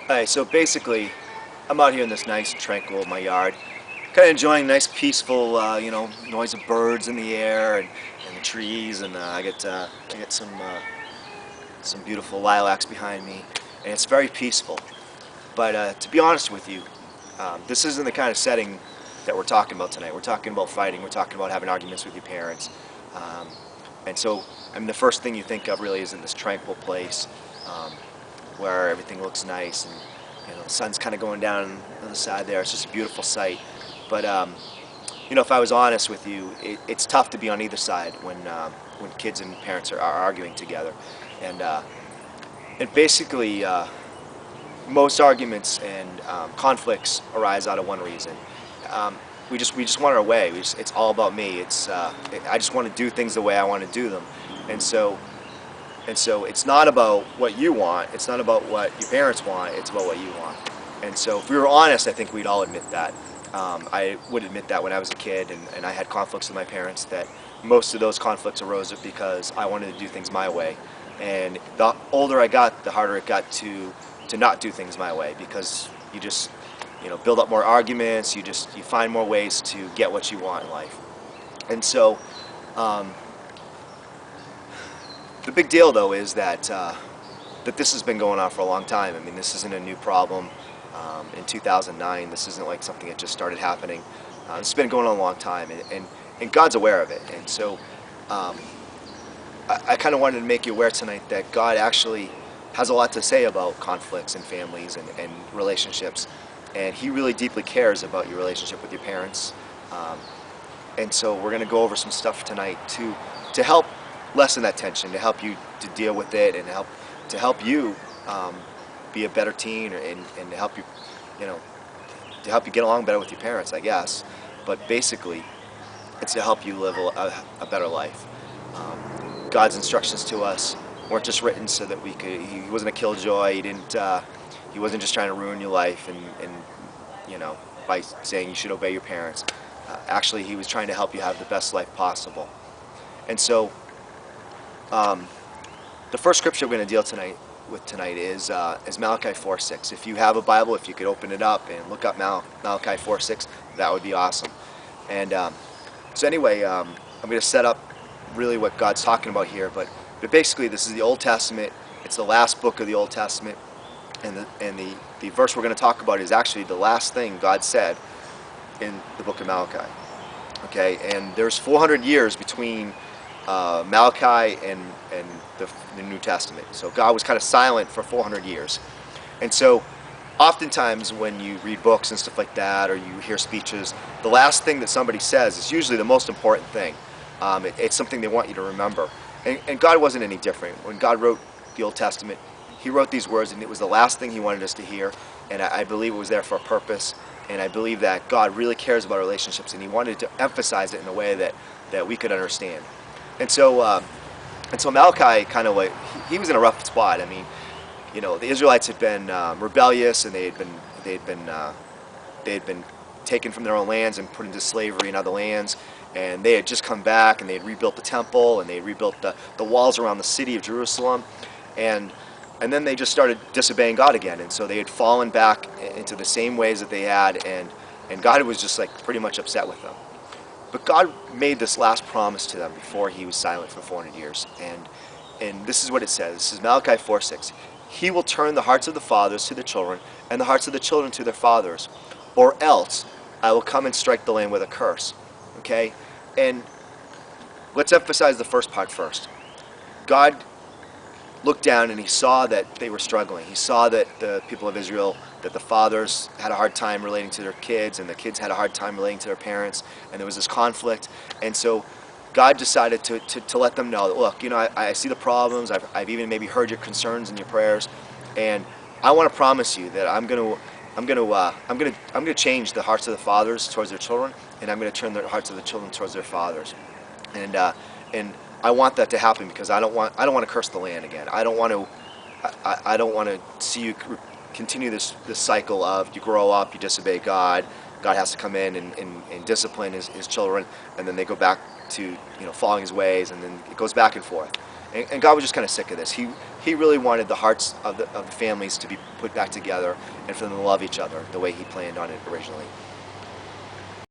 Alright, so basically, I'm out here in this nice, tranquil, my yard, kind of enjoying nice, peaceful, noise of birds in the air and the trees, and I get some beautiful lilacs behind me, and it's very peaceful. But to be honest with you, this isn't the kind of setting that we're talking about tonight. We're talking about fighting. We're talking about having arguments with your parents, um, and so I mean, the first thing you think of really is in this tranquil place. Um, where everything looks nice and the sun's kind of going down on the side there. It's just a beautiful sight. But if I was honest with you, it's tough to be on either side when kids and parents are arguing together, and basically most arguments and conflicts arise out of one reason. Um, we just want our way. It's all about me. I just want to do things the way I want to do them, and so. And so it's not about what you want, it's not about what your parents want, it's about what you want. And so if we were honest, I think we'd all admit that. I would admit that when I was a kid and I had conflicts with my parents, that most of those conflicts arose because I wanted to do things my way. And the older I got, the harder it got to not do things my way, because you just build up more arguments, you find more ways to get what you want in life. And so um, the big deal, though, is that this has been going on for a long time. I mean, this isn't a new problem. In 2009, this isn't like something that just started happening. It's been going on a long time, and God's aware of it. And so um, I kind of wanted to make you aware tonight that God actually has a lot to say about conflicts and families and relationships, and He really deeply cares about your relationship with your parents. Um, and so we're going to go over some stuff tonight to help lessen that tension, to help you to deal with it, and to help you be a better teen, and to help you, to help you get along better with your parents, I guess. But basically, it's to help you live a better life. God's instructions to us weren't just written so that we could. He wasn't a killjoy. He wasn't just trying to ruin your life by saying you should obey your parents. Actually, He was trying to help you have the best life possible. And so, the first scripture we're going to deal tonight is Malachi 4:6. If you have a Bible, if you could open it up and look up Malachi 4:6, that would be awesome. And so anyway, I'm going to set up really what God's talking about here. But basically, this is the Old Testament. It's the last book of the Old Testament, and the verse we're going to talk about is actually the last thing God said in the book of Malachi. Okay, and there's 400 years between Malachi and the New Testament. So God was kind of silent for 400 years. And so oftentimes when you read books and stuff like that, or you hear speeches, the last thing that somebody says is usually the most important thing. It's something they want you to remember. And God wasn't any different. When God wrote the Old Testament, He wrote these words, and it was the last thing He wanted us to hear. And I believe it was there for a purpose. And I believe that God really cares about relationships, and He wanted to emphasize it in a way that we could understand. And so Malachi kind of he was in a rough spot. I mean, the Israelites had been rebellious, and they had been taken from their own lands and put into slavery in other lands. And they had just come back, and they had rebuilt the temple, and they had rebuilt the walls around the city of Jerusalem, and then they just started disobeying God again. And so they had fallen back into the same ways that they had, and God was just like pretty much upset with them. But God made this last promise to them before He was silent for 400 years. And this is what it says. This is Malachi 4:6. He will turn the hearts of the fathers to the children, and the hearts of the children to their fathers, or else I will come and strike the land with a curse. Okay? And let's emphasize the first part first. God looked down and He saw that they were struggling. He saw that the people of Israel, that the fathers had a hard time relating to their kids, and the kids had a hard time relating to their parents, and there was this conflict. And so God decided to let them know that, look, I see the problems. I've even maybe heard your concerns and your prayers, and I want to promise you that I'm going to change the hearts of the fathers towards their children, and I'm going to turn the hearts of the children towards their fathers. And I want that to happen because I don't want to curse the land again. I don't want to see you continue this cycle of you grow up, you disobey God. God has to come in and discipline his children, and then they go back to following His ways, and then it goes back and forth. And God was just kind of sick of this. He really wanted the hearts of the families to be put back together and for them to love each other the way He planned on it originally.